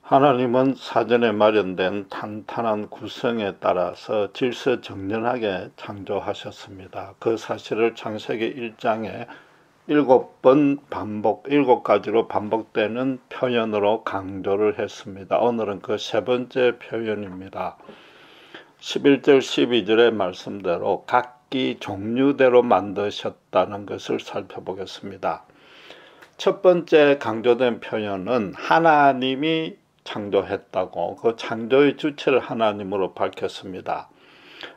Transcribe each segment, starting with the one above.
하나님은 사전에 마련된 탄탄한 구성에 따라서 질서정연하게 창조하셨습니다. 그 사실을 창세기 1장에 7가지로 반복되는 표현으로 강조를 했습니다. 오늘은 그 세 번째 표현입니다. 11절 12절의 말씀대로 각기 종류대로 만드셨다는 것을 살펴보겠습니다. 첫 번째 강조된 표현은 하나님이 창조했다고, 그 창조의 주체를 하나님으로 밝혔습니다.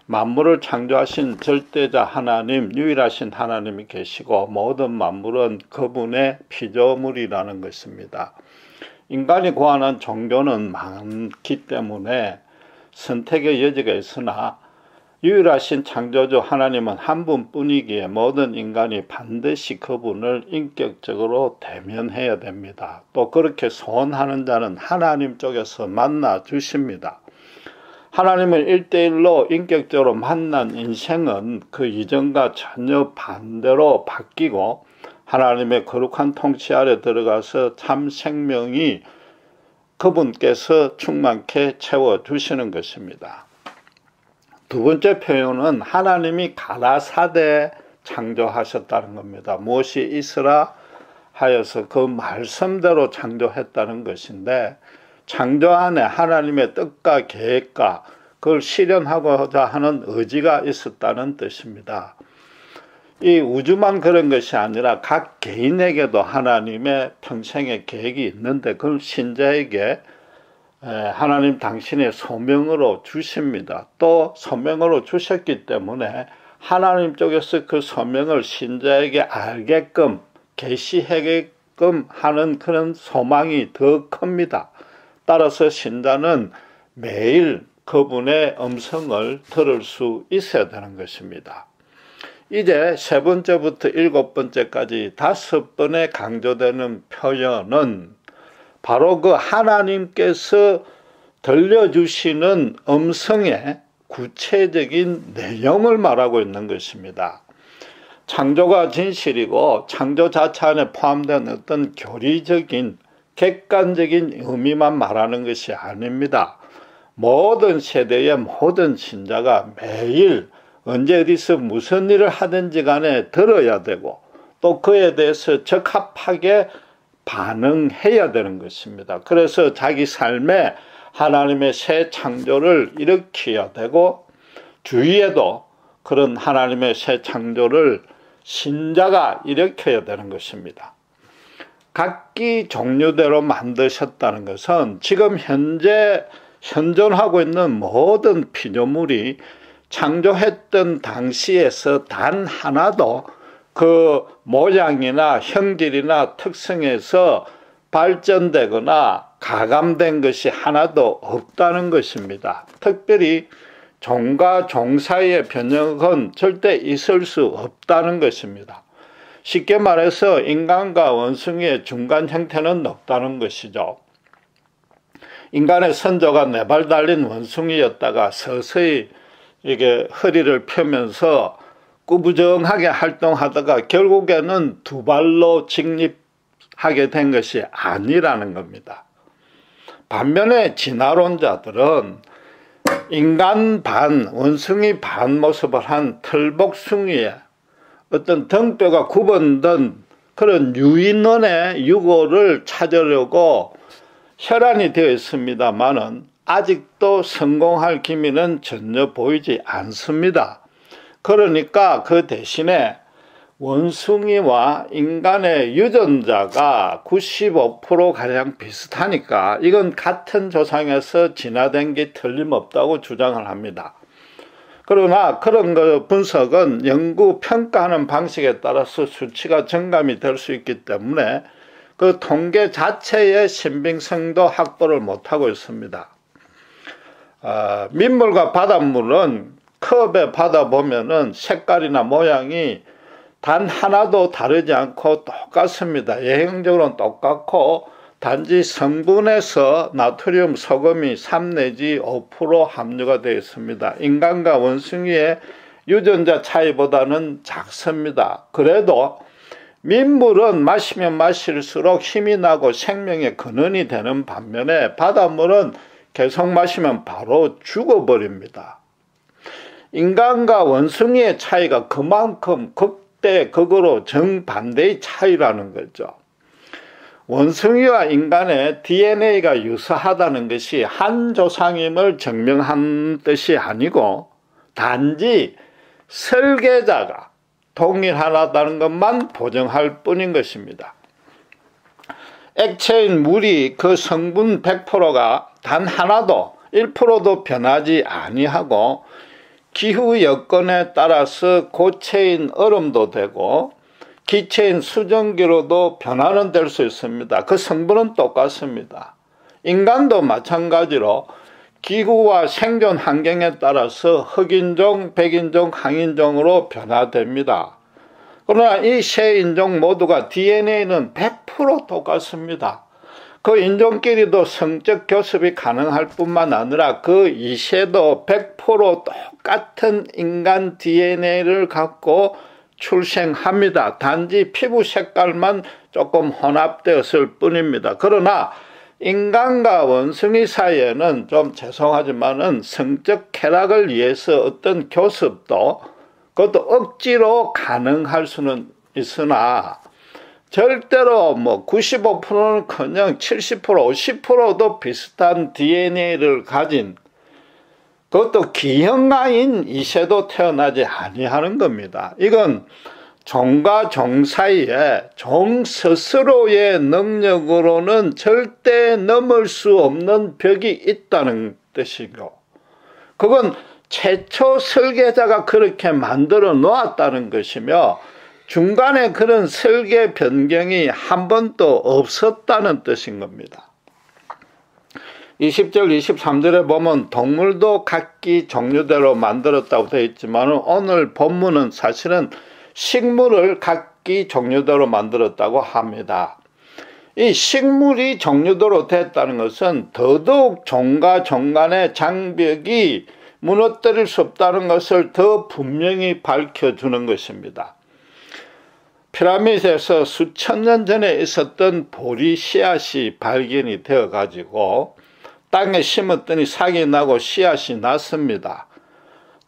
만물을 창조하신 절대자 하나님, 유일하신 하나님이 계시고 모든 만물은 그분의 피조물이라는 것입니다. 인간이 구하는 종교는 많기 때문에 선택의 여지가 있으나 유일하신 창조주 하나님은 한 분뿐이기에 모든 인간이 반드시 그분을 인격적으로 대면해야 됩니다. 또 그렇게 소원하는 자는 하나님 쪽에서 만나 주십니다. 하나님을 1대1로 인격적으로 만난 인생은 그 이전과 전혀 반대로 바뀌고 하나님의 거룩한 통치 아래 들어가서 참 생명이 그분께서 충만케 채워주시는 것입니다. 두 번째 표현은 하나님이 가라사대 창조하셨다는 겁니다. 무엇이 있으라 하여서 그 말씀대로 창조했다는 것인데, 창조 안에 하나님의 뜻과 계획과 그걸 실현하고자 하는 의지가 있었다는 뜻입니다. 이 우주만 그런 것이 아니라 각 개인에게도 하나님의 평생의 계획이 있는데 그걸 신자에게 하나님 당신의 소명으로 주십니다. 또 소명으로 주셨기 때문에 하나님 쪽에서 그 소명을 신자에게 알게끔 계시하게끔 하는 그런 소망이 더 큽니다. 따라서 신자는 매일 그분의 음성을 들을 수 있어야 되는 것입니다. 이제 세 번째부터 7번째까지 5번에 강조되는 표현은 바로 그 하나님께서 들려주시는 음성의 구체적인 내용을 말하고 있는 것입니다. 창조가 진실이고 창조 자체 안에 포함된 어떤 교리적인 객관적인 의미만 말하는 것이 아닙니다. 모든 세대의 모든 신자가 매일 언제 어디서 무슨 일을 하든지 간에 들어야 되고 또 그에 대해서 적합하게 반응해야 되는 것입니다. 그래서 자기 삶에 하나님의 새 창조를 일으켜야 되고 주위에도 그런 하나님의 새 창조를 신자가 일으켜야 되는 것입니다. 각기 종류대로 만드셨다는 것은 지금 현재 현존하고 있는 모든 피조물이 창조했던 당시에서 단 하나도 그 모양이나 형질이나 특성에서 발전되거나 가감된 것이 하나도 없다는 것입니다. 특별히 종과 종 사이의 변형은 절대 있을 수 없다는 것입니다. 쉽게 말해서 인간과 원숭이의 중간 형태는 없다는 것이죠. 인간의 선조가 4발 달린 원숭이였다가 서서히 이게 허리를 펴면서 꾸부정하게 활동하다가 결국에는 2발로 직립하게 된 것이 아니라는 겁니다. 반면에 진화론자들은 인간 반, 원숭이 반 모습을 한 털복숭이의 어떤 등뼈가 굽어든 그런 유인원의 유고를 찾으려고 혈안이 되어 있습니다만은 아직도 성공할 기미는 전혀 보이지 않습니다. 그러니까 그 대신에 원숭이와 인간의 유전자가 95%가량 비슷하니까 이건 같은 조상에서 진화된 게 틀림없다고 주장을 합니다. 그러나 그런 거 분석은 연구 평가하는 방식에 따라서 수치가 정감이 될 수 있기 때문에 그 통계 자체의 신빙성도 확보를 못하고 있습니다. 민물과 바닷물은 컵에 받아보면은 색깔이나 모양이 단 하나도 다르지 않고 똑같습니다. 예형적으로는 똑같고 단지 성분에서 나트륨, 소금이 3 내지 5% 함유가 되어 있습니다. 인간과 원숭이의 유전자 차이보다는 작습니다. 그래도 민물은 마시면 마실수록 힘이 나고 생명의 근원이 되는 반면에 바닷물은 계속 마시면 바로 죽어버립니다. 인간과 원숭이의 차이가 그만큼 극대극으로 정반대의 차이라는 거죠. 원숭이와 인간의 DNA가 유사하다는 것이 한 조상임을 증명한 뜻이 아니고 단지 설계자가 동일하다는 것만 보정할 뿐인 것입니다. 액체인 물이 그 성분 100%가 단 하나도 1%도 변하지 아니하고 기후 여건에 따라서 고체인 얼음도 되고 기체인 수증기로도 변화는 될 수 있습니다. 그 성분은 똑같습니다. 인간도 마찬가지로 기후와 생존 환경에 따라서 흑인종, 백인종, 항인종으로 변화됩니다. 그러나 이 세 인종 모두가 DNA는 100% 똑같습니다. 그 인종끼리도 성적 교습이 가능할 뿐만 아니라 그 이세도 100% 똑같은 인간 DNA를 갖고 출생합니다. 단지 피부 색깔만 조금 혼합되었을 뿐입니다. 그러나 인간과 원숭이 사이에는 좀 죄송하지만은 성적 쾌락을 위해서 어떤 교습도 그것도 억지로 가능할 수는 있으나 절대로 95%는커녕 70%, 50%도 비슷한 DNA를 가진 그것도 기형아인 이세도 태어나지 아니하는 겁니다. 이건 종과 종 사이에 종 스스로의 능력으로는 절대 넘을 수 없는 벽이 있다는 뜻이고 그건 최초 설계자가 그렇게 만들어 놓았다는 것이며 중간에 그런 설계 변경이 한 번도 없었다는 뜻인 겁니다. 20절, 23절에 보면 동물도 각기 종류대로 만들었다고 되어 있지만 오늘 본문은 사실은 식물을 각기 종류대로 만들었다고 합니다. 이 식물이 종류대로 됐다는 것은 더더욱 종과 종 간의 장벽이 무너뜨릴 수 없다는 것을 더 분명히 밝혀주는 것입니다. 피라미드에서 수천 년 전에 있었던 보리 씨앗이 발견이 되어 가지고 땅에 심었더니 싹이 나고 씨앗이 났습니다.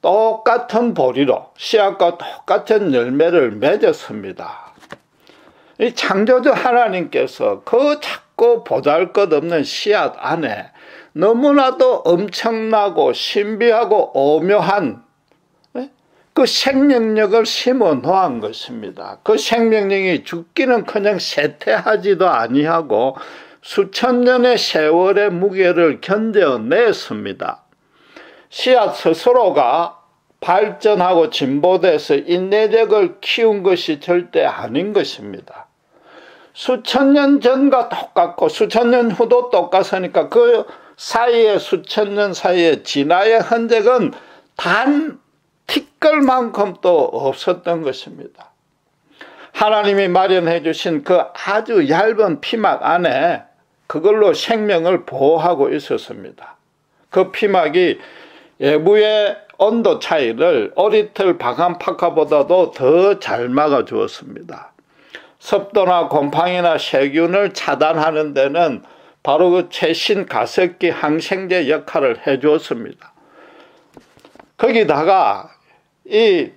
똑같은 보리로 씨앗과 똑같은 열매를 맺었습니다. 이 창조주 하나님께서 그 작고 보잘것없는 씨앗 안에 너무나도 엄청나고 신비하고 오묘한 그 생명력을 심어 놓은 것입니다. 그 생명력이 죽기는커녕 쇠퇴하지도 아니하고 수천 년의 세월의 무게를 견뎌냈습니다. 씨앗 스스로가 발전하고 진보돼서 인내력을 키운 것이 절대 아닌 것입니다. 수천 년 전과 똑같고 수천 년 후도 똑같으니까 그 사이에 수천 년 사이에 진화의 흔적은 단 티끌만큼도 없었던 것입니다. 하나님이 마련해 주신 그 아주 얇은 피막 안에 그걸로 생명을 보호하고 있었습니다. 그 피막이 외부의 온도 차이를 오리털 바감파카보다도 더 잘 막아주었습니다. 습도나 곰팡이나 세균을 차단하는 데는 바로 그 최신 가습기 항생제 역할을 해주었습니다. 거기다가 이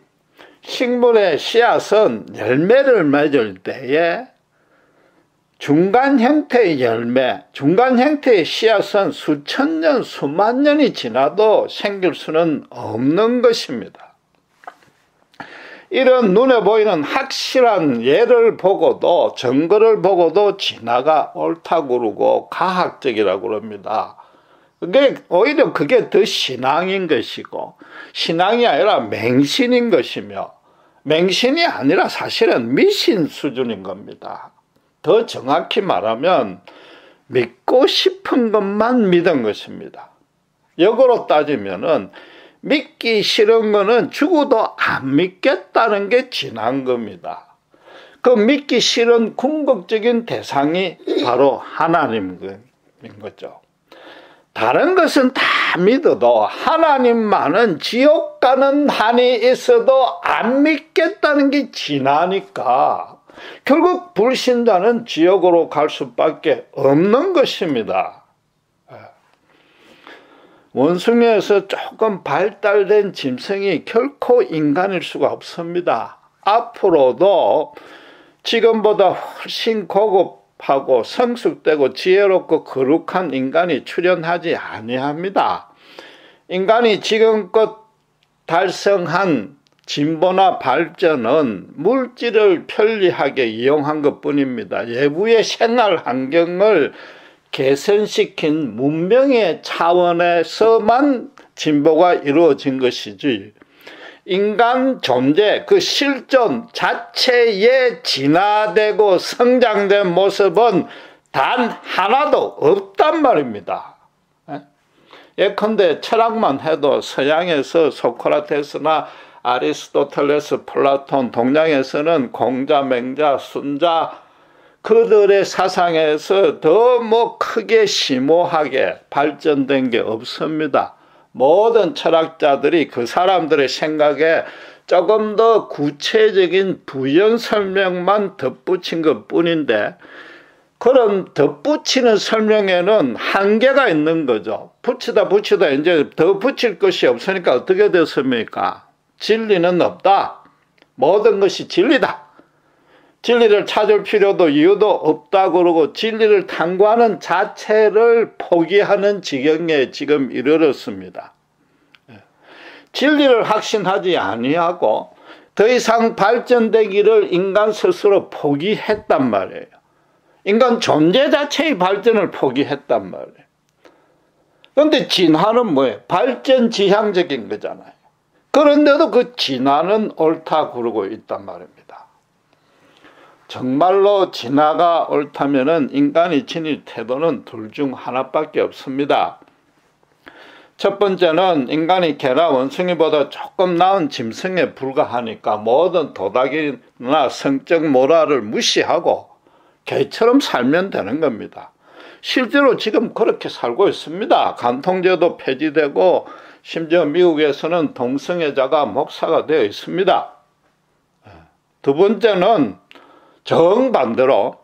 식물의 씨앗은 열매를 맺을 때에 중간 형태의 열매, 중간 형태의 씨앗은 수천 년, 수만 년이 지나도 생길 수는 없는 것입니다. 이런 눈에 보이는 확실한 예를 보고도 증거를 보고도 진화가 옳다고 그러고 과학적이라고 그럽니다. 오히려 그게 더 신앙인 것이고 신앙이 아니라 맹신인 것이며 맹신이 아니라 사실은 미신 수준인 겁니다. 더 정확히 말하면 믿고 싶은 것만 믿은 것입니다. 역으로 따지면은 믿기 싫은 거는 죽어도 안 믿겠다는 게 진한 겁니다. 그 믿기 싫은 궁극적인 대상이 바로 하나님인 거죠. 다른 것은 다 믿어도 하나님만은 지옥 가는 한이 있어도 안 믿겠다는 게 진하니까 결국 불신자는 지옥으로 갈 수밖에 없는 것입니다. 원숭이에서 조금 발달된 짐승이 결코 인간일 수가 없습니다. 앞으로도 지금보다 훨씬 고급하고 성숙되고 지혜롭고 거룩한 인간이 출현하지 아니합니다. 인간이 지금껏 달성한 진보나 발전은 물질을 편리하게 이용한 것뿐입니다. 외부의 생활 환경을 개선시킨 문명의 차원에서만 진보가 이루어진 것이지, 인간 존재, 그 실존 자체에 진화되고 성장된 모습은 단 하나도 없단 말입니다. 예컨대 철학만 해도 서양에서 소크라테스나 아리스토텔레스, 플라톤, 동양에서는 공자, 맹자, 순자, 그들의 사상에서 더 크게 심오하게 발전된 게 없습니다. 모든 철학자들이 그 사람들의 생각에 조금 더 구체적인 부연 설명만 덧붙인 것 뿐인데, 그런 덧붙이는 설명에는 한계가 있는 거죠. 붙이다 이제 더 붙일 것이 없으니까 어떻게 됐습니까? 진리는 없다. 모든 것이 진리다. 진리를 찾을 필요도 이유도 없다 그러고 진리를 탐구하는 자체를 포기하는 지경에 지금 이르렀습니다. 진리를 확신하지 아니하고 더 이상 발전되기를 인간 스스로 포기했단 말이에요. 인간 존재 자체의 발전을 포기했단 말이에요. 그런데 진화는 뭐예요? 발전 지향적인 거잖아요. 그런데도 그 진화는 옳다 그러고 있단 말입니다. 정말로 진화가 옳다면은 인간이 지닐 태도는 둘 중 하나밖에 없습니다. 첫 번째는 인간이 개나 원숭이보다 조금 나은 짐승에 불과하니까 모든 도덕이나 성적 모랄을 무시하고 개처럼 살면 되는 겁니다. 실제로 지금 그렇게 살고 있습니다. 간통제도 폐지되고 심지어 미국에서는 동성애자가 목사가 되어 있습니다. 두 번째는 정반대로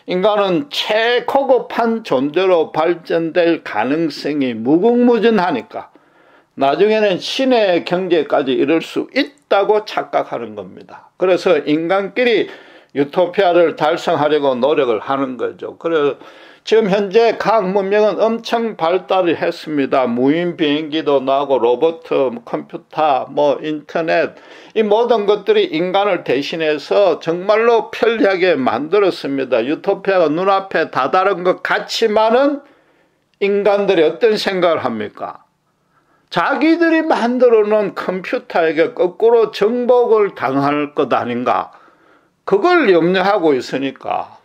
인간은 최고급한 존재로 발전될 가능성이 무궁무진하니까 나중에는 신의 경제까지 이룰 수 있다고 착각하는 겁니다. 그래서 인간끼리 유토피아를 달성하려고 노력을 하는 거죠. 그래서 지금 현재 과학 문명은 엄청 발달을 했습니다. 무인 비행기도 나오고 로봇, 컴퓨터, 인터넷, 이 모든 것들이 인간을 대신해서 정말로 편리하게 만들었습니다. 유토피아가 눈앞에 다다른 것 같지만은 인간들이 어떤 생각을 합니까? 자기들이 만들어 놓은 컴퓨터에게 거꾸로 정복을 당할 것 아닌가? 그걸 염려하고 있으니까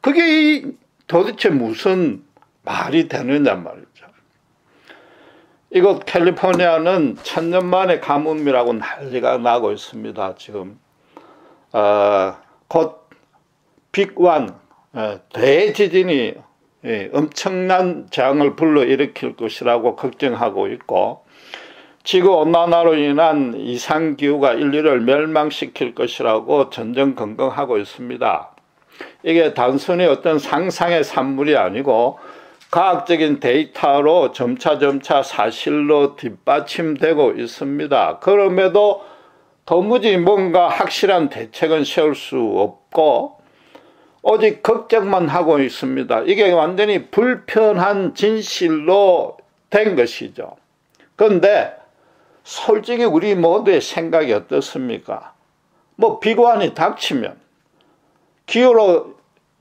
그게 도대체 무슨 말이 되느냐 말이죠. 이곳 캘리포니아는 1000년 만에 가뭄이라고 난리가 나고 있습니다. 지금 곧 빅1 대지진이 엄청난 재앙을 불러일으킬 것이라고 걱정하고 있고, 지구온난화로 인한 이상기후가 인류를 멸망시킬 것이라고 전전긍긍하고 있습니다. 이게 단순히 어떤 상상의 산물이 아니고 과학적인 데이터로 점차 사실로 뒷받침되고 있습니다. 그럼에도 도무지 뭔가 확실한 대책은 세울 수 없고 오직 걱정만 하고 있습니다. 이게 완전히 불편한 진실로 된 것이죠. 그런데 솔직히 우리 모두의 생각이 어떻습니까? 비관이 닥치면, 기후로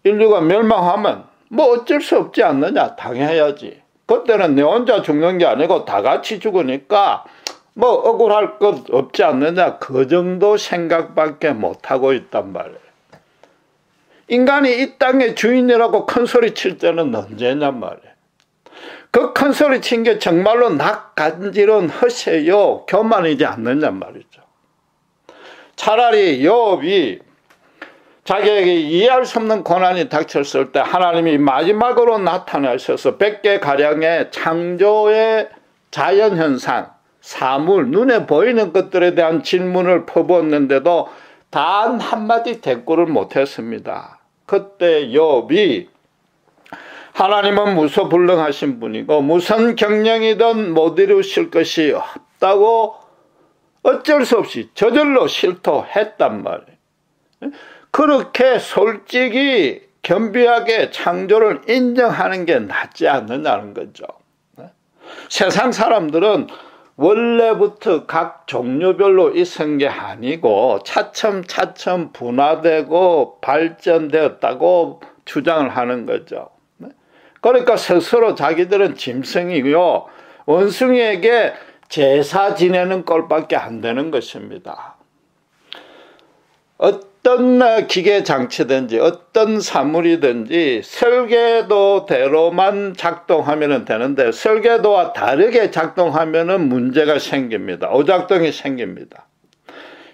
인류가 멸망하면 어쩔 수 없지 않느냐, 당해야지. 그때는 내 혼자 죽는 게 아니고 다 같이 죽으니까 억울할 것 없지 않느냐, 그 정도 생각밖에 못하고 있단 말이에요. 인간이 이 땅의 주인이라고 큰소리 칠 때는 언제냔 말이에요. 그 큰소리 친 게 정말로 낯간지러운 허세요, 교만이지 않느냔 말이죠. 차라리 욥이 자기에게 이해할 수 없는 고난이 닥쳤을 때 하나님이 마지막으로 나타나셔서 100개가량의 창조의 자연현상, 사물, 눈에 보이는 것들에 대한 질문을 퍼부었는데도 단 한마디 대꾸를 못했습니다. 그때 욥이 하나님은 무소불능하신 분이고 무슨 경영이든 못 이루실 것이 없다고 어쩔 수 없이 저절로 실토했단 말이에요. 그렇게 솔직히 겸비하게 창조를 인정하는 게 낫지 않느냐는 거죠. 세상 사람들은 원래부터 각 종류별로 있은 게 아니고 차츰차츰 분화되고 발전되었다고 주장을 하는 거죠. 그러니까 스스로 자기들은 짐승이고요, 원숭이에게 제사 지내는 꼴밖에 안 되는 것입니다. 어떤 기계 장치든지 어떤 사물이든지 설계도대로만 작동하면 되는데 설계도와 다르게 작동하면 문제가 생깁니다. 오작동이 생깁니다.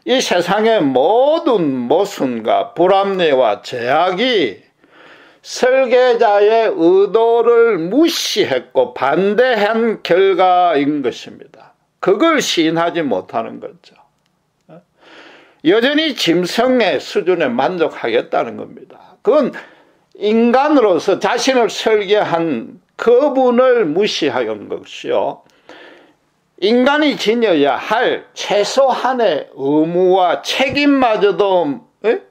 이 세상의 모든 모순과 불합리와 제약이 설계자의 의도를 무시했고 반대한 결과인 것입니다. 그걸 시인하지 못하는 거죠. 여전히 짐승의 수준에 만족하겠다는 겁니다. 그건 인간으로서 자신을 설계한 그분을 무시한 것이요, 인간이 지녀야 할 최소한의 의무와 책임마저도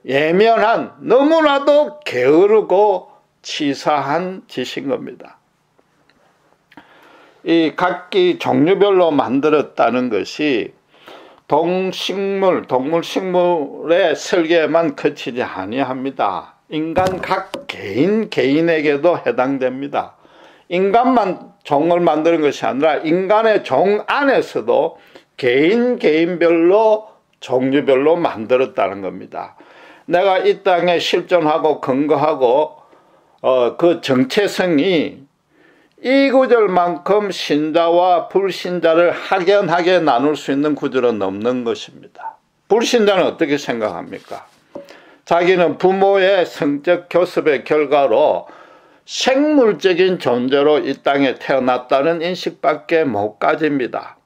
예면한, 너무나도 게으르고 치사한 짓인 겁니다. 이 각기 종류별로 만들었다는 것이 동식물, 동물, 식물의 설계에만 그치지 아니합니다. 인간 각 개인에게도 해당됩니다. 인간만 종을 만드는 것이 아니라 인간의 종 안에서도 개인별로 종류별로 만들었다는 겁니다. 내가 이 땅에 실존하고 근거하고 그 정체성이 이 구절만큼 신자와 불신자를 확연하게 나눌 수 있는 구절은 없는 것입니다. 불신자는 어떻게 생각합니까? 자기는 부모의 성적 교섭의 결과로 생물적인 존재로 이 땅에 태어났다는 인식밖에 못 가집니다.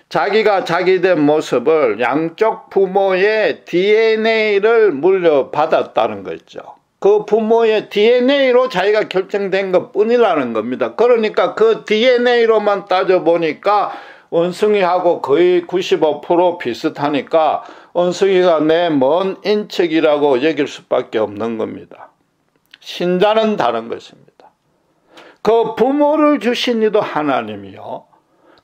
자기가 자기된 모습을 양쪽 부모의 DNA를 물려받았다는 거죠. 그 부모의 DNA로 자기가 결정된 것 뿐이라는 겁니다. 그러니까 그 DNA로만 따져보니까 원숭이하고 거의 95% 비슷하니까 원숭이가 내 먼 인척이라고 여길 수밖에 없는 겁니다. 신자는 다른 것입니다. 그 부모를 주신 이도 하나님이요,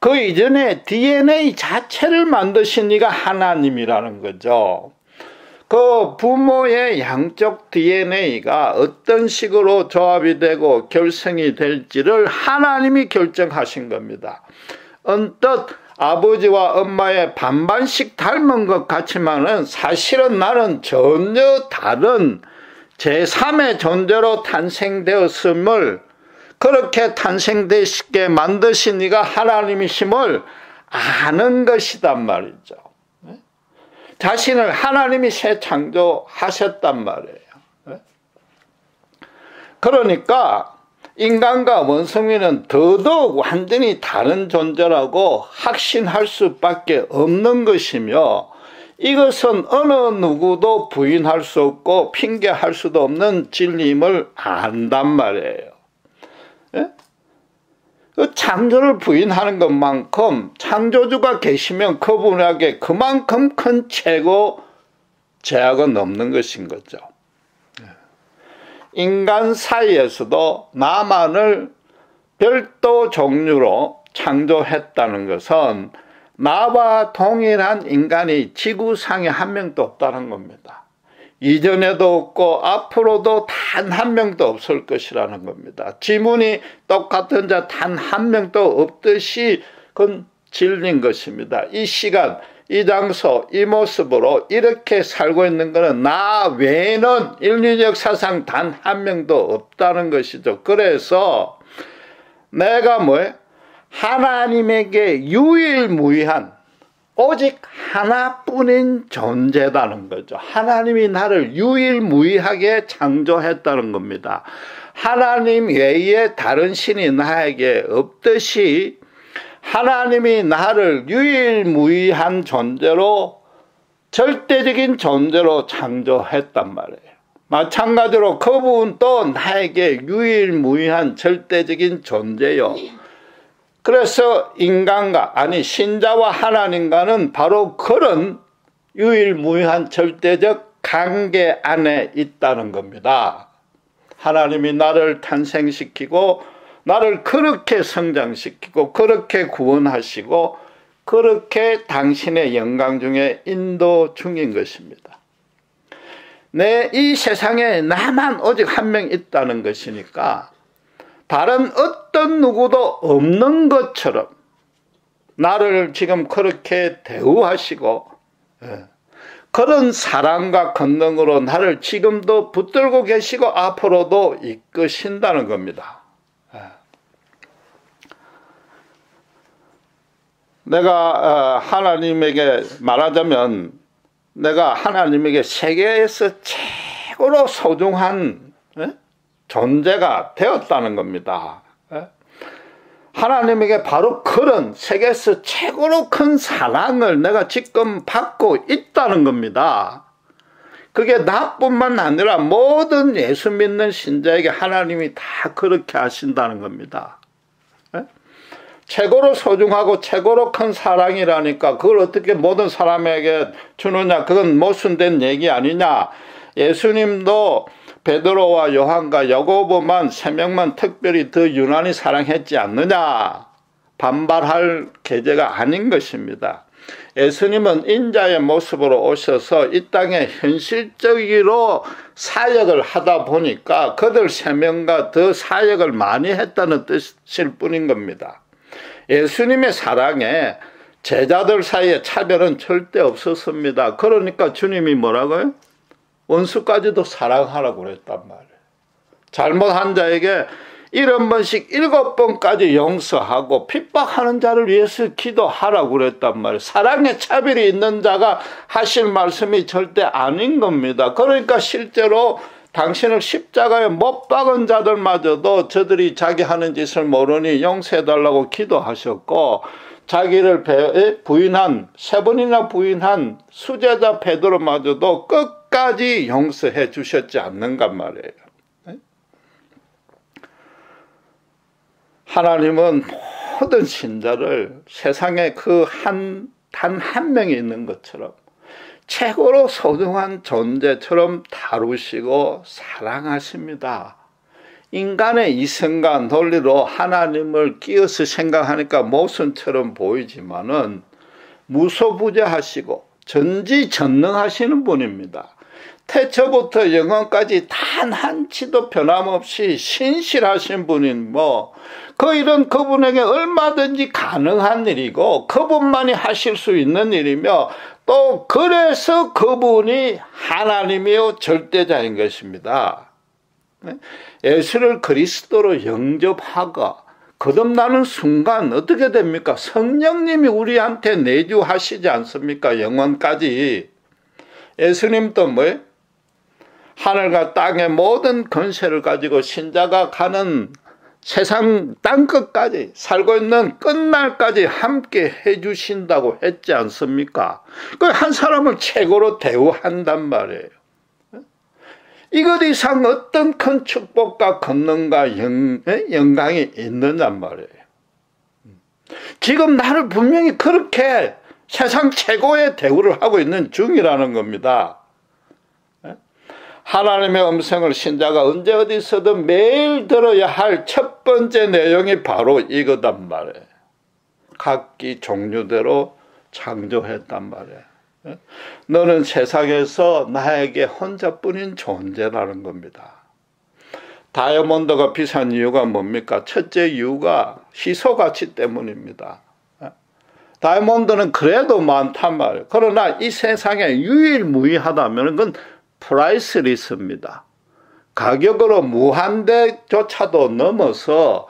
그 이전에 DNA 자체를 만드신 이가 하나님이라는 거죠. 그 부모의 양쪽 DNA가 어떤 식으로 조합이 되고 결성이 될지를 하나님이 결정하신 겁니다. 언뜻 아버지와 엄마의 반반씩 닮은 것 같지만은 사실은 나는 전혀 다른 제3의 존재로 탄생되었음을, 그렇게 탄생되시게 만드신 이가 하나님이심을 아는 것이단 말이죠. 자신을 하나님이 새 창조하셨단 말이에요. 그러니까 인간과 원숭이는 더더욱 완전히 다른 존재라고 확신할 수밖에 없는 것이며, 이것은 어느 누구도 부인할 수 없고 핑계할 수도 없는 진리임을 안단 말이에요. 그 창조를 부인하는 것만큼 창조주가 계시면 그분에게 그만큼 큰 최고 제약은 없는 것인 거죠. 인간 사이에서도 나만을 별도 종류로 창조했다는 것은 나와 동일한 인간이 지구상에 한 명도 없다는 겁니다. 이전에도 없고 앞으로도 단 한 명도 없을 것이라는 겁니다. 지문이 똑같은 자 단 한 명도 없듯이 그건 진리인 것입니다. 이 시간, 이 장소, 이 모습으로 이렇게 살고 있는 것은 나 외에는 인류 역사상 단 한 명도 없다는 것이죠. 그래서 내가 하나님에게 유일무이한 오직 하나뿐인 존재다는 거죠. 하나님이 나를 유일무이하게 창조했다는 겁니다. 하나님 외에 다른 신이 나에게 없듯이 하나님이 나를 유일무이한 존재로 절대적인 존재로 창조했단 말이에요. 마찬가지로 그분도 나에게 유일무이한 절대적인 존재요. 그래서 인간과, 아니 신자와 하나님과는 바로 그런 유일무이한 절대적 관계 안에 있다는 겁니다. 하나님이 나를 탄생시키고 나를 그렇게 성장시키고 그렇게 구원하시고 그렇게 당신의 영광 중에 인도 중인 것입니다. 이 세상에 나만 오직 한 명 있다는 것이니까 다른 어떤 누구도 없는 것처럼 나를 지금 그렇게 대우하시고 그런 사랑과 권능으로 나를 지금도 붙들고 계시고 앞으로도 이끄신다는 겁니다. 내가 하나님에게 말하자면 내가 하나님에게 세계에서 최고로 소중한 존재가 되었다는 겁니다. 하나님에게 바로 그런 세계에서 최고로 큰 사랑을 내가 지금 받고 있다는 겁니다. 그게 나뿐만 아니라 모든 예수 믿는 신자에게 하나님이 다 그렇게 하신다는 겁니다. 최고로 소중하고 최고로 큰 사랑이라니까 그걸 어떻게 모든 사람에게 주느냐, 그건 모순된 얘기 아니냐. 예수님도 베드로와 요한과 야고보만 3명만 특별히 더 유난히 사랑했지 않느냐, 반발할 계제가 아닌 것입니다. 예수님은 인자의 모습으로 오셔서 이 땅에 현실적으로 사역을 하다 보니까 그들 3명과 더 사역을 많이 했다는 뜻일 뿐인 겁니다. 예수님의 사랑에 제자들 사이에 차별은 절대 없었습니다. 그러니까 주님이 뭐라고요? 원수까지도 사랑하라고 그랬단 말이에요. 잘못한 자에게 70번씩 7번까지 용서하고 핍박하는 자를 위해서 기도하라고 그랬단 말이에요. 사랑의 차별이 있는 자가 하실 말씀이 절대 아닌 겁니다. 그러니까 실제로 당신을 십자가에 못 박은 자들마저도 저들이 자기 하는 짓을 모르니 용서해달라고 기도하셨고, 자기를 부인한 3번이나 부인한 수제자 베드로마저도 끝까지 용서해 주셨지 않는가 말이에요. 하나님은 모든 신자를 세상에 그 단 한 명이 있는 것처럼 최고로 소중한 존재처럼 다루시고 사랑하십니다. 인간의 이성과 논리로 하나님을 끼어서 생각하니까 모순처럼 보이지만은 무소부재하시고 전지전능하시는 분입니다. 태초부터 영원까지 단 한치도 변함없이 신실하신 분인 그 일은 그분에게 얼마든지 가능한 일이고 그분만이 하실 수 있는 일이며, 또 그래서 그분이 하나님이요 절대자인 것입니다. 예수를 그리스도로 영접하고 거듭나는 순간 어떻게 됩니까? 성령님이 우리한테 내주하시지 않습니까? 영원까지. 예수님도 뭐예요? 하늘과 땅의 모든 권세를 가지고 신자가 가는 세상 땅끝까지 살고 있는 끝날까지 함께 해주신다고 했지 않습니까? 그 한 사람을 최고로 대우한단 말이에요. 이것 이상 어떤 큰 축복과 권능과 영광이 있느냔 말이에요. 지금 나를 분명히 그렇게 세상 최고의 대우를 하고 있는 중이라는 겁니다. 하나님의 음성을 신자가 언제 어디서든 매일 들어야 할 첫 번째 내용이 바로 이거단 말이에요. 각기 종류대로 창조했단 말이에요. 너는 세상에서 나에게 혼자뿐인 존재라는 겁니다. 다이아몬드가 비싼 이유가 뭡니까? 첫째 이유가 희소가치 때문입니다. 다이아몬드는 그래도 많단 말이에요. 그러나 이 세상에 유일무이하다면 그건 프라이스리스입니다. 가격으로 무한대조차도 넘어서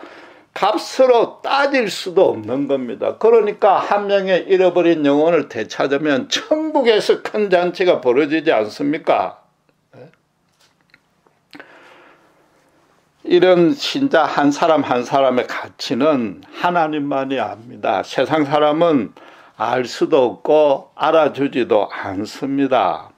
값으로 따질 수도 없는 겁니다. 그러니까 한 명의 잃어버린 영혼을 되찾으면 천국에서 큰 잔치가 벌어지지 않습니까? 이런 신자 한 사람 한 사람의 가치는 하나님만이 압니다. 세상 사람은 알 수도 없고 알아주지도 않습니다.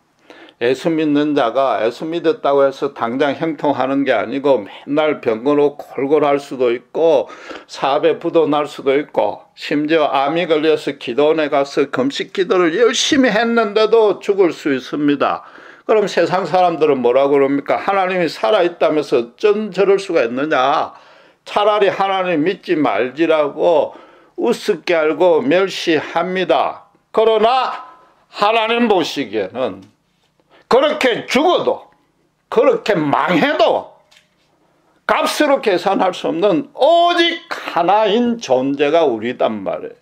예수 믿는 자가 예수 믿었다고 해서 당장 형통하는 게 아니고 맨날 병으로 골골할 수도 있고 사업에 부도 날 수도 있고 심지어 암이 걸려서 기도원에 가서 금식 기도를 열심히 했는데도 죽을 수 있습니다. 그럼 세상 사람들은 뭐라고 그럽니까? 하나님이 살아있다면서 어쩜 저럴 수가 있느냐? 차라리 하나님 믿지 말지라고 우습게 알고 멸시합니다. 그러나 하나님 보시기에는 그렇게 죽어도 그렇게 망해도 값으로 계산할 수 없는 오직 하나인 존재가 우리단 말이에요.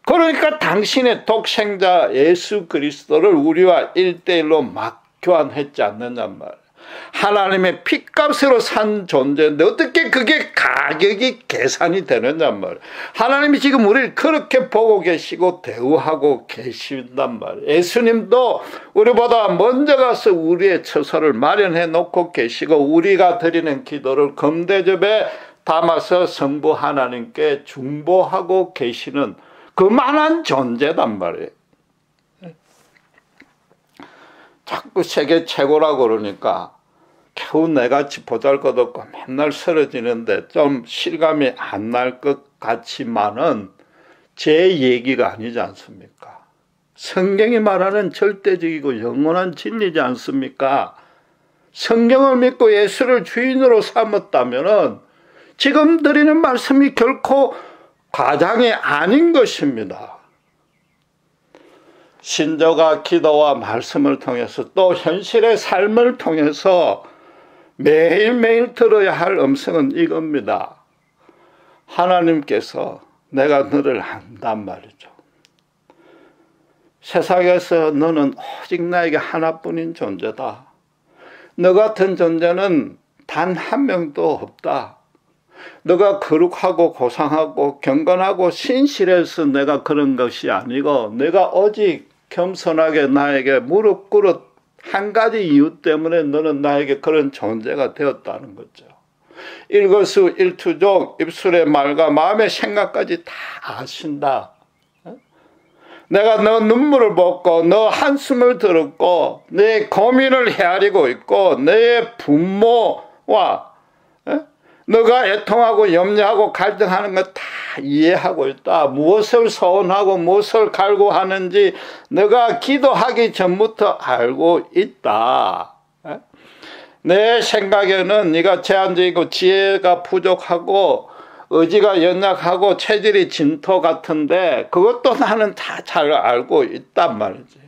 그러니까 당신의 독생자 예수 그리스도를 우리와 1대1로 막 교환했지 않느냐 말이에요. 하나님의 핏값으로 산 존재인데 어떻게 그게 가격이 계산이 되느냐 말이에요. 하나님이 지금 우리를 그렇게 보고 계시고 대우하고 계신단 말이에요. 예수님도 우리보다 먼저 가서 우리의 처소를 마련해 놓고 계시고 우리가 드리는 기도를 금대접에 담아서 성부 하나님께 중보하고 계시는 그만한 존재단 말이에요. 자꾸 세계 최고라고 그러니까 겨우 내같이 보잘것없고 맨날 쓰러지는데 좀 실감이 안 날 것 같지만은 제 얘기가 아니지 않습니까? 성경이 말하는 절대적이고 영원한 진리지 않습니까? 성경을 믿고 예수를 주인으로 삼았다면은 지금 드리는 말씀이 결코 과장이 아닌 것입니다. 신조가 기도와 말씀을 통해서 또 현실의 삶을 통해서 매일매일 들어야 할 음성은 이겁니다. 하나님께서 내가 너를 안단 말이죠. 세상에서 너는 오직 나에게 하나뿐인 존재다. 너 같은 존재는 단 한 명도 없다. 너가 거룩하고 고상하고 경건하고 신실해서 내가 그런 것이 아니고 내가 오직 겸손하게 나에게 무릎 꿇었 한 가지 이유 때문에 너는 나에게 그런 존재가 되었다는 거죠. 일거수일투족 입술의 말과 마음의 생각까지 다 아신다. 내가 너 눈물을 벗고 너 한숨을 들었고 내 고민을 헤아리고 있고 너의 분모와 너가 애통하고 염려하고 갈등하는 것 다 이해하고 있다. 무엇을 소원하고 무엇을 갈구하는지 너가 기도하기 전부터 알고 있다. 내 생각에는 네가 제한적이고 지혜가 부족하고 의지가 연약하고 체질이 진토 같은데 그것도 나는 다 잘 알고 있단 말이지.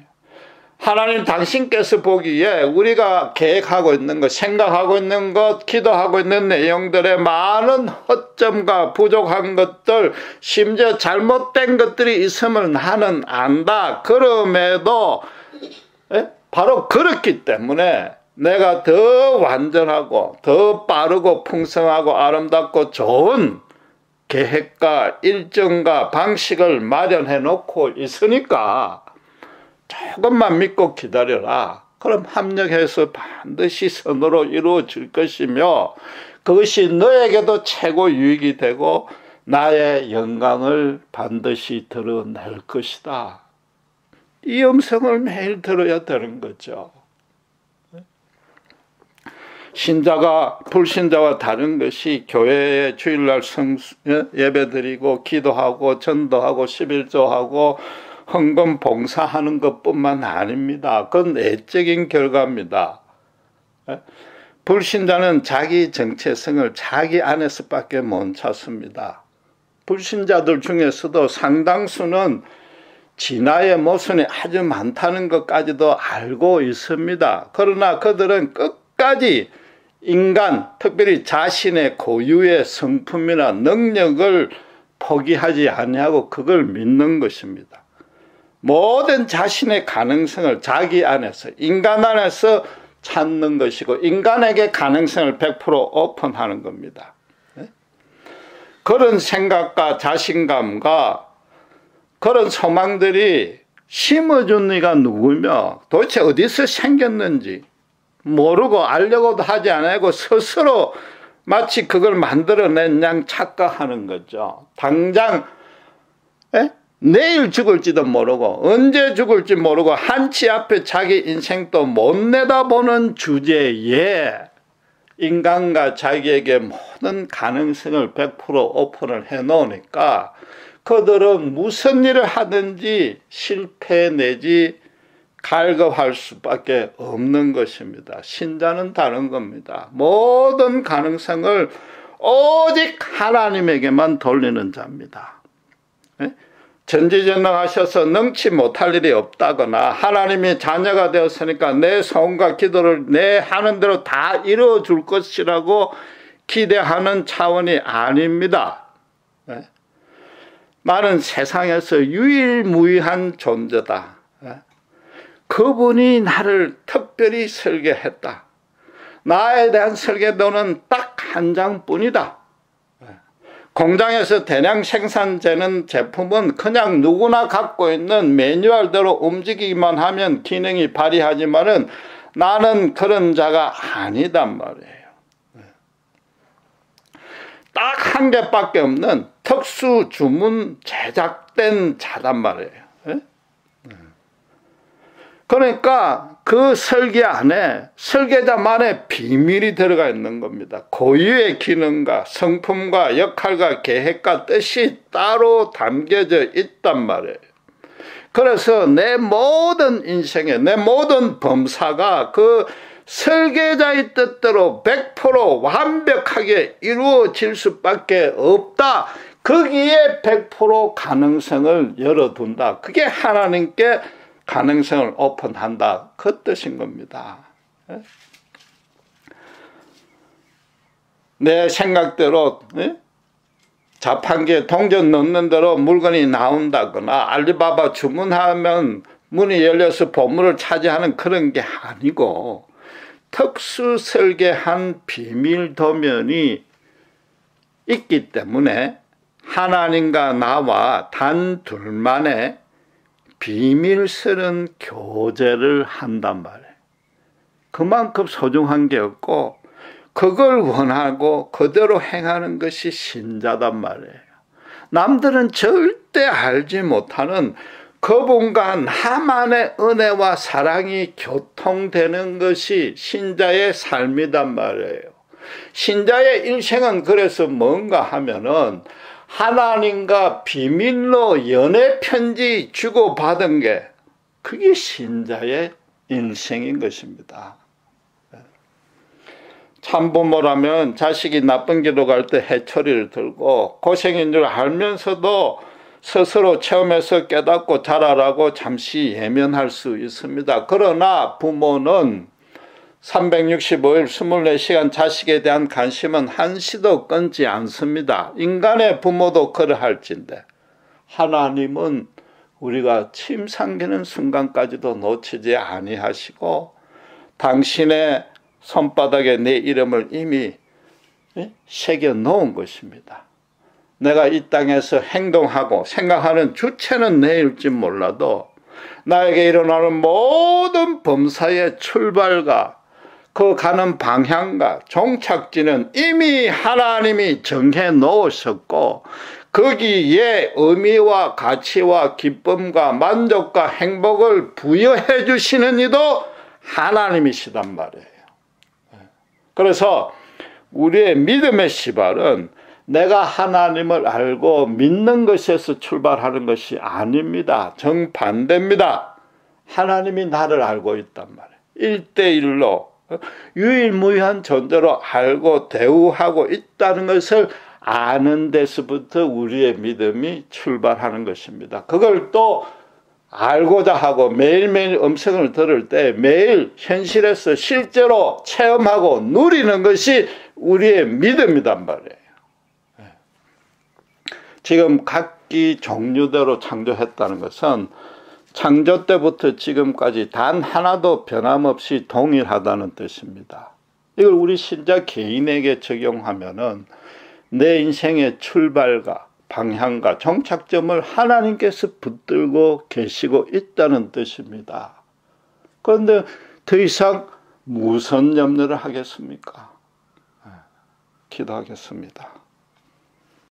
하나님 당신께서 보기에 우리가 계획하고 있는 것, 생각하고 있는 것, 기도하고 있는 내용들의 많은 허점과 부족한 것들, 심지어 잘못된 것들이 있음을 나는 안다. 그럼에도 바로 그렇기 때문에 내가 더 완전하고 더 빠르고 풍성하고 아름답고 좋은 계획과 일정과 방식을 마련해 놓고 있으니까 조금만 믿고 기다려라. 그럼 합력해서 반드시 선으로 이루어질 것이며 그것이 너에게도 최고 유익이 되고 나의 영광을 반드시 드러낼 것이다. 이 음성을 매일 들어야 되는 거죠. 신자가 불신자와 다른 것이 교회에 주일날 예배드리고 기도하고 전도하고 11조하고 헌금 봉사하는 것뿐만 아닙니다. 그건 내적인 결과입니다. 불신자는 자기 정체성을 자기 안에서밖에 못 찾습니다. 불신자들 중에서도 상당수는 진화의 모순이 아주 많다는 것까지도 알고 있습니다. 그러나 그들은 끝까지 인간, 특별히 자신의 고유의 성품이나 능력을 포기하지 아니하고 그걸 믿는 것입니다. 모든 자신의 가능성을 자기 안에서, 인간 안에서 찾는 것이고 인간에게 가능성을 100% 오픈하는 겁니다. 그런 생각과 자신감과 그런 소망들이 심어준 이가 누구며 도대체 어디서 생겼는지 모르고 알려고도 하지 않고 스스로 마치 그걸 만들어낸 양 착각하는 거죠. 당장 에? 내일 죽을지도 모르고 언제 죽을지 모르고 한치 앞에 자기 인생도 못 내다보는 주제에 인간과 자기에게 모든 가능성을 100% 오픈을 해놓으니까 그들은 무슨 일을 하든지 실패 내지 갈급할 수밖에 없는 것입니다. 신자는 다른 겁니다. 모든 가능성을 오직 하나님에게만 돌리는 자입니다. 전지전능하셔서 능치 못할 일이 없다거나 하나님이 자녀가 되었으니까 내 소원과 기도를 내 하는 대로 다 이루어 줄 것이라고 기대하는 차원이 아닙니다. 나는 세상에서 유일무이한 존재다. 그분이 나를 특별히 설계했다. 나에 대한 설계도는 딱 한 장뿐이다. 공장에서 대량 생산되는 제품은 그냥 누구나 갖고 있는 매뉴얼대로 움직이기만 하면 기능이 발휘하지만은 나는 그런 자가 아니단 말이에요. 딱 한 개밖에 없는 특수 주문 제작된 자단 말이에요. 그러니까 그 설계 안에 설계자만의 비밀이 들어가 있는 겁니다. 고유의 기능과 성품과 역할과 계획과 뜻이 따로 담겨져 있단 말이에요. 그래서 내 모든 인생에 내 모든 범사가 그 설계자의 뜻대로 100% 완벽하게 이루어질 수밖에 없다. 거기에 100% 가능성을 열어둔다. 그게 하나님께 가능성을 오픈한다. 그 뜻인 겁니다. 내 생각대로 자판기에 동전 넣는 대로 물건이 나온다거나 알리바바 주문하면 문이 열려서 보물을 차지하는 그런 게 아니고 특수 설계한 비밀 도면이 있기 때문에 하나님과 나와 단 둘만의 비밀스런 교제를 한단 말이에요. 그만큼 소중한 게 없고 그걸 원하고 그대로 행하는 것이 신자단 말이에요. 남들은 절대 알지 못하는 그분과 나만의 은혜와 사랑이 교통되는 것이 신자의 삶이단 말이에요. 신자의 인생은 그래서 뭔가 하면은 하나님과 비밀로 연애 편지 주고받은 게 그게 신자의 인생인 것입니다. 참부모라면 자식이 나쁜 길로 갈 때 해초리를 들고 고생인 줄 알면서도 스스로 체험해서 깨닫고 자라라고 잠시 예면할 수 있습니다. 그러나 부모는 365일 24시간 자식에 대한 관심은 한시도 끊지 않습니다. 인간의 부모도 그러할진데 하나님은 우리가 침 삼키는 순간까지도 놓치지 아니하시고 당신의 손바닥에 내 이름을 이미 새겨 놓은 것입니다. 내가 이 땅에서 행동하고 생각하는 주체는 내일지 몰라도 나에게 일어나는 모든 범사의 출발과 그 가는 방향과 종착지는 이미 하나님이 정해 놓으셨고 거기에 의미와 가치와 기쁨과 만족과 행복을 부여해 주시는 이도 하나님이시단 말이에요. 그래서 우리의 믿음의 시발은 내가 하나님을 알고 믿는 것에서 출발하는 것이 아닙니다. 정반대입니다. 하나님이 나를 알고 있단 말이에요. 1대1로 유일무이한 존재로 알고 대우하고 있다는 것을 아는 데서부터 우리의 믿음이 출발하는 것입니다. 그걸 또 알고자 하고 매일매일 음성을 들을 때 매일 현실에서 실제로 체험하고 누리는 것이 우리의 믿음이란 말이에요. 지금 각기 종류대로 창조했다는 것은 창조 때부터 지금까지 단 하나도 변함없이 동일하다는 뜻입니다. 이걸 우리 신자 개인에게 적용하면은 내 인생의 출발과 방향과 종착점을 하나님께서 붙들고 계시고 있다는 뜻입니다. 그런데 더 이상 무슨 염려를 하겠습니까? 기도하겠습니다.